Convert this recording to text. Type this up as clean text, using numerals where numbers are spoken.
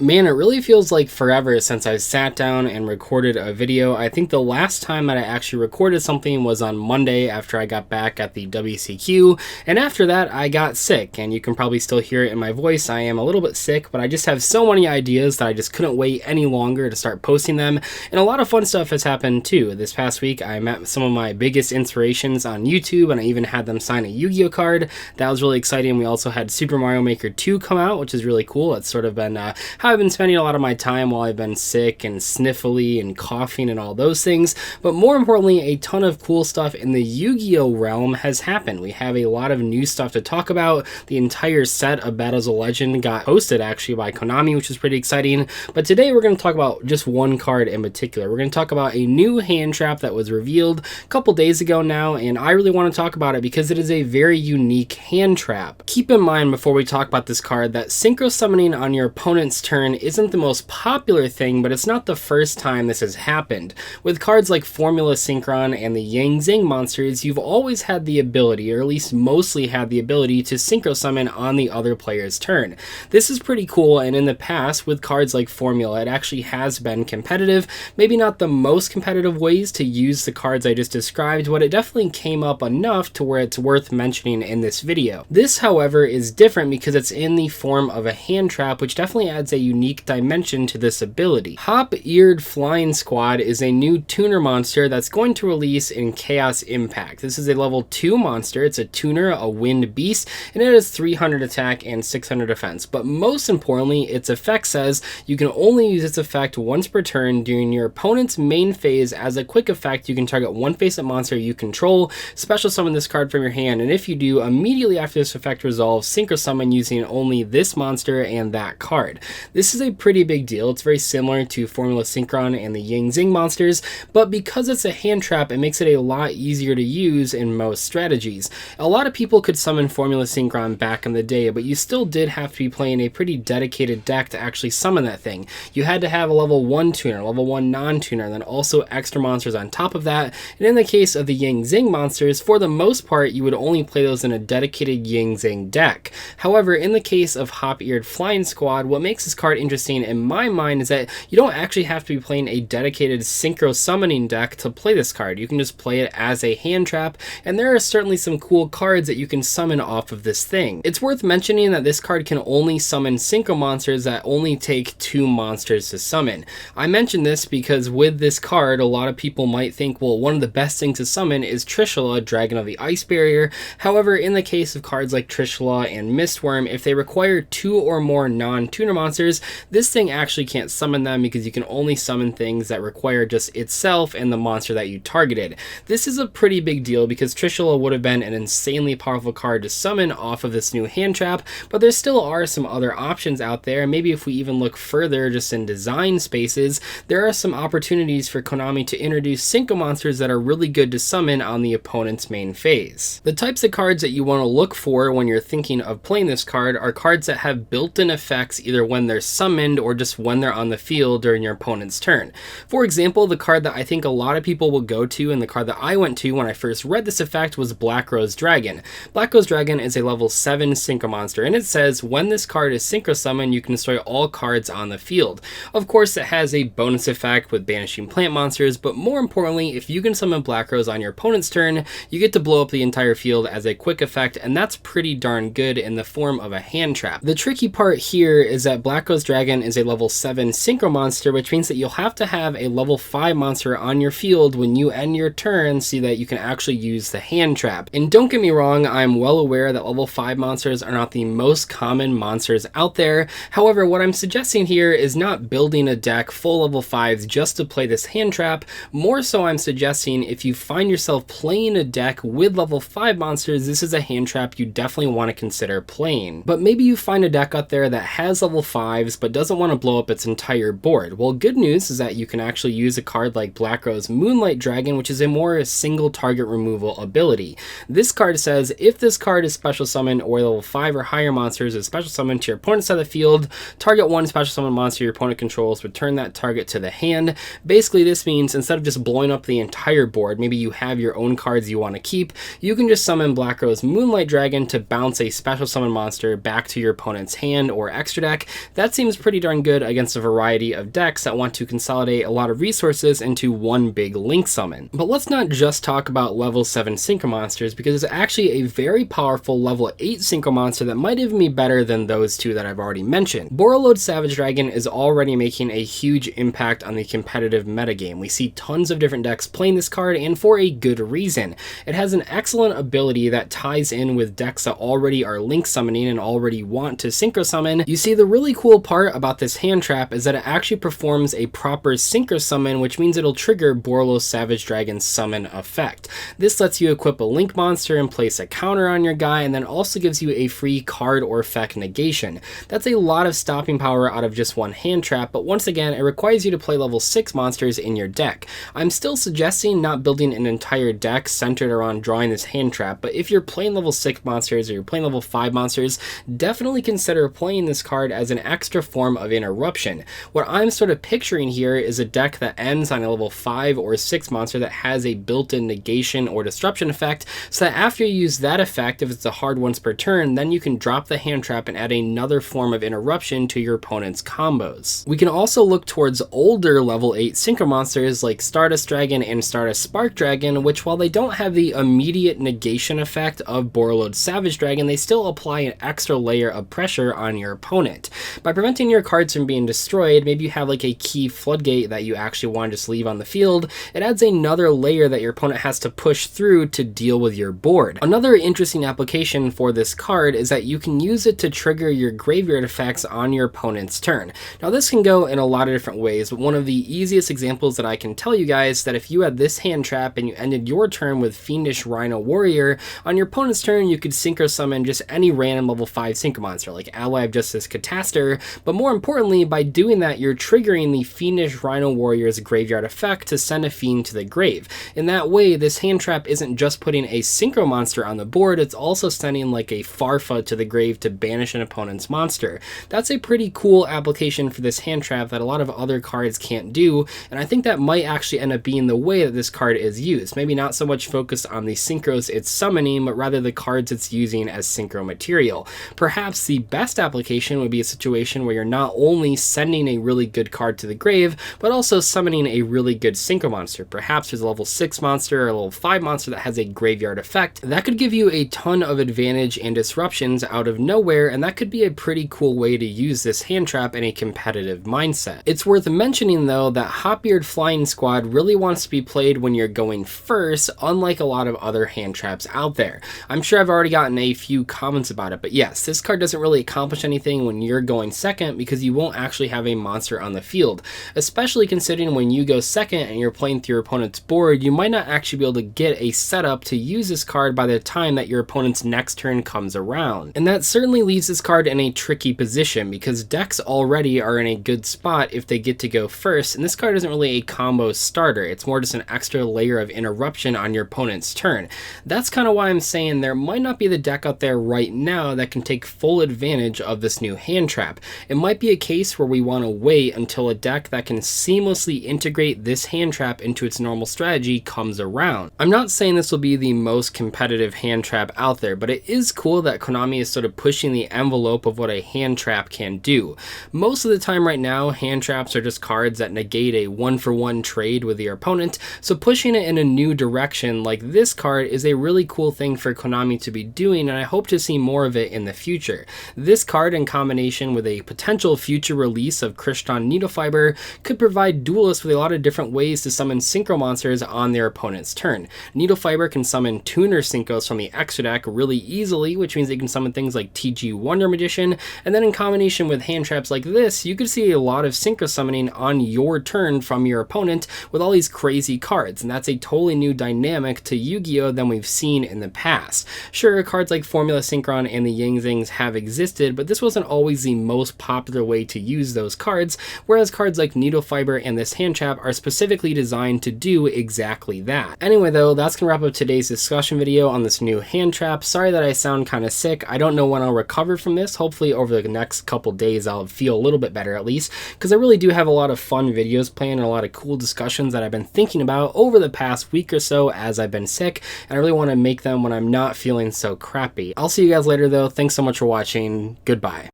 Man, it really feels like forever since I sat down and recorded a video. I think the last time that I actually recorded something was on Monday after I got back at the WCQ, and after that I got sick, and you can probably still hear it in my voice. I am a little bit sick, but I just have so many ideas that I just couldn't wait any longer to start posting them, and a lot of fun stuff has happened too. This past week I met some of my biggest inspirations on YouTube, and I even had them sign a Yu-Gi-Oh card. That was really exciting. We also had Super Mario Maker 2 come out, which is really cool. It's sort of been how I've been spending a lot of my time while I've been sick and sniffly and coughing and all those things. But more importantly, a ton of cool stuff in the Yu-Gi-Oh realm has happened. We have a lot of new stuff to talk about. The entire set of Battles of Legend got hosted actually by Konami, which is pretty exciting. But today we're going to talk about just one card in particular. We're going to talk about a new hand trap that was revealed a couple days ago now, and I really want to talk about it because it is a very unique hand trap. Keep in mind before we talk about this card that synchro summoning on your opponent's turn isn't the most popular thing, but it's not the first time this has happened. With cards like Formula Synchron and the Yang Zing monsters, you've always had the ability, or at least mostly had the ability, to synchro summon on the other player's turn. This is pretty cool, and in the past with cards like Formula, it actually has been competitive. Maybe not the most competitive ways to use the cards I just described, but it definitely came up enough to where it's worth mentioning in this video. This, however, is different because it's in the form of a hand trap, which definitely adds a unique dimension to this ability. Hop-Eared Flying Squad is a new tuner monster that's going to release in Chaos Impact. This is a level 2 monster. It's a tuner, a wind beast, and it has 300 attack and 600 defense. But most importantly, its effect says you can only use its effect once per turn during your opponent's main phase. As a quick effect, you can target one face-up monster you control, special summon this card from your hand, and if you do, immediately after this effect resolves, synchro summon using only this monster and that card. This is a pretty big deal. It's very similar to Formula Synchron and the Yang Zing monsters, but because it's a hand trap, it makes it a lot easier to use in most strategies. A lot of people could summon Formula Synchron back in the day, but you still did have to be playing a pretty dedicated deck to actually summon that thing. You had to have a level 1 tuner, level 1 non-tuner, and then also extra monsters on top of that. And in the case of the Yang Zing monsters, for the most part, you would only play those in a dedicated Yang Zing deck. However, in the case of Hop-Eared Flying Squad, what makes this card interesting in my mind is that you don't actually have to be playing a dedicated synchro summoning deck to play this card. You can just play it as a hand trap, and there are certainly some cool cards that you can summon off of this thing. It's worth mentioning that this card can only summon synchro monsters that only take 2 monsters to summon. I mention this because with this card, a lot of people might think, well, one of the best things to summon is Trishula, Dragon of the Ice Barrier. However, in the case of cards like Trishula and Mistworm, if they require 2 or more non-tuner monsters, this thing actually can't summon them because you can only summon things that require just itself and the monster that you targeted. This is a pretty big deal because Trishula would have been an insanely powerful card to summon off of this new hand trap, but there still are some other options out there. Maybe if we even look further just in design spaces, there are some opportunities for Konami to introduce synchro monsters that are really good to summon on the opponent's main phase. The types of cards that you want to look for when you're thinking of playing this card are cards that have built-in effects either when they're summoned or just when they're on the field during your opponent's turn. For example, the card that I think a lot of people will go to and the card that I went to when I first read this effect was Black Rose Dragon. Black Rose Dragon is a level 7 synchro monster, and it says when this card is synchro summoned, you can destroy all cards on the field. Of course, it has a bonus effect with banishing plant monsters, but more importantly, if you can summon Black Rose on your opponent's turn, you get to blow up the entire field as a quick effect, and that's pretty darn good in the form of a hand trap. The tricky part here is that Black Rose Dragon is a level 7 synchro monster, which means that you'll have to have a level 5 monster on your field when you end your turn so that you can actually use the hand trap. And don't get me wrong, I'm well aware that level 5 monsters are not the most common monsters out there. However, what I'm suggesting here is not building a deck full level 5s just to play this hand trap. More so, I'm suggesting if you find yourself playing a deck with level 5 monsters, this is a hand trap you definitely want to consider playing. But maybe you find a deck out there that has level 5s but doesn't want to blow up its entire board. Well, good news is that you can actually use a card like Black Rose Moonlight Dragon, which is a more single target removal ability. This card says if this card is special summoned or level 5 or higher monsters is special summoned to your opponent's side of the field, target one special summon monster your opponent controls, return that target to the hand. Basically, this means instead of just blowing up the entire board, maybe you have your own cards you want to keep, you can just summon Black Rose Moonlight Dragon to bounce a special summon monster back to your opponent's hand or extra deck. That That seems pretty darn good against a variety of decks that want to consolidate a lot of resources into one big link summon. But let's not just talk about level 7 Synchro monsters, because it's actually a very powerful level 8 Synchro monster that might even be better than those two that I've already mentioned. Borreload Savage Dragon is already making a huge impact on the competitive metagame. We see tons of different decks playing this card, and for a good reason. It has an excellent ability that ties in with decks that already are link summoning and already want to synchro summon. You see, the really cool part about this hand trap is that it actually performs a proper synchro summon, which means it'll trigger Borreload Savage Dragon's summon effect. This lets you equip a link monster and place a counter on your guy, and then also gives you a free card or effect negation. That's a lot of stopping power out of just one hand trap, but once again, it requires you to play level 6 monsters in your deck. I'm still suggesting not building an entire deck centered around drawing this hand trap, but if you're playing level 6 monsters or you're playing level 5 monsters, definitely consider playing this card as an extra form of interruption. What I'm sort of picturing here is a deck that ends on a level 5 or 6 monster that has a built-in negation or disruption effect, so that after you use that effect, if it's a hard once per turn, then you can drop the hand trap and add another form of interruption to your opponent's combos. We can also look towards older level 8 Synchro monsters like Stardust Dragon and Stardust Spark Dragon, which while they don't have the immediate negation effect of Borreload Savage Dragon, they still apply an extra layer of pressure on your opponent. By preventing your cards from being destroyed, maybe you have like a key floodgate that you actually want to just leave on the field, it adds another layer that your opponent has to push through to deal with your board. Another interesting application for this card is that you can use it to trigger your graveyard effects on your opponent's turn. Now this can go in a lot of different ways, but one of the easiest examples that I can tell you guys is that if you had this hand trap and you ended your turn with Fiendish Rhino Warrior, on your opponent's turn you could synchro summon just any random level 5 synchro monster like Ally of Justice Cataster, but more importantly, by doing that you're triggering the Fiendish Rhino Warrior's graveyard effect to send a fiend to the grave. In that way, this hand trap isn't just putting a synchro monster on the board, it's also sending like a Farfa to the grave to banish an opponent's monster. That's a pretty cool application for this hand trap that a lot of other cards can't do, and I think that might actually end up being the way that this card is used. Maybe not so much focused on the synchros it's summoning, but rather the cards it's using as synchro material. Perhaps the best application would be a situation where you're not only sending a really good card to the grave, but also summoning a really good synchro monster. Perhaps there's a level 6 monster or a level 5 monster that has a graveyard effect. That could give you a ton of advantage and disruptions out of nowhere, and that could be a pretty cool way to use this hand trap in a competitive mindset. It's worth mentioning though that Hotbeard Flying Squad really wants to be played when you're going first, unlike a lot of other hand traps out there. I'm sure I've already gotten a few comments about it, but yes, this card doesn't really accomplish anything when you're going second because you won't actually have a monster on the field, especially considering when you go second and you're playing through your opponent's board, you might not actually be able to get a setup to use this card by the time that your opponent's next turn comes around. And that certainly leaves this card in a tricky position because decks already are in a good spot if they get to go first, and this card isn't really a combo starter, it's more just an extra layer of interruption on your opponent's turn. That's kind of why I'm saying there might not be the deck out there right now that can take full advantage of this new hand trap. It might be a case where we want to wait until a deck that can seamlessly integrate this hand trap into its normal strategy comes around. I'm not saying this will be the most competitive hand trap out there, but it is cool that Konami is sort of pushing the envelope of what a hand trap can do. Most of the time right now, hand traps are just cards that negate a 1-for-1 trade with your opponent, so pushing it in a new direction like this card is a really cool thing for Konami to be doing, and I hope to see more of it in the future. This card in combination with a potential future release of Kristan Needlefiber could provide duelists with a lot of different ways to summon synchro monsters on their opponent's turn. Needlefiber can summon tuner synchros from the extra deck really easily, which means they can summon things like TG Wonder Magician, and then in combination with hand traps like this, you could see a lot of synchro summoning on your turn from your opponent with all these crazy cards, and that's a totally new dynamic to Yu-Gi-Oh! Than we've seen in the past. Sure, cards like Formula Synchron and the Yang Zings have existed, but this wasn't always the most popular way to use those cards, whereas cards like Needlefiber and this hand trap are specifically designed to do exactly that. Anyway though, that's gonna wrap up today's discussion video on this new hand trap. Sorry that I sound kind of sick. I don't know when I'll recover from this. Hopefully over the next couple days I'll feel a little bit better at least, because I really do have a lot of fun videos planned and a lot of cool discussions that I've been thinking about over the past week or so as I've been sick, and I really want to make them when I'm not feeling so crappy. I'll see you guys later though. Thanks so much for watching. Goodbye.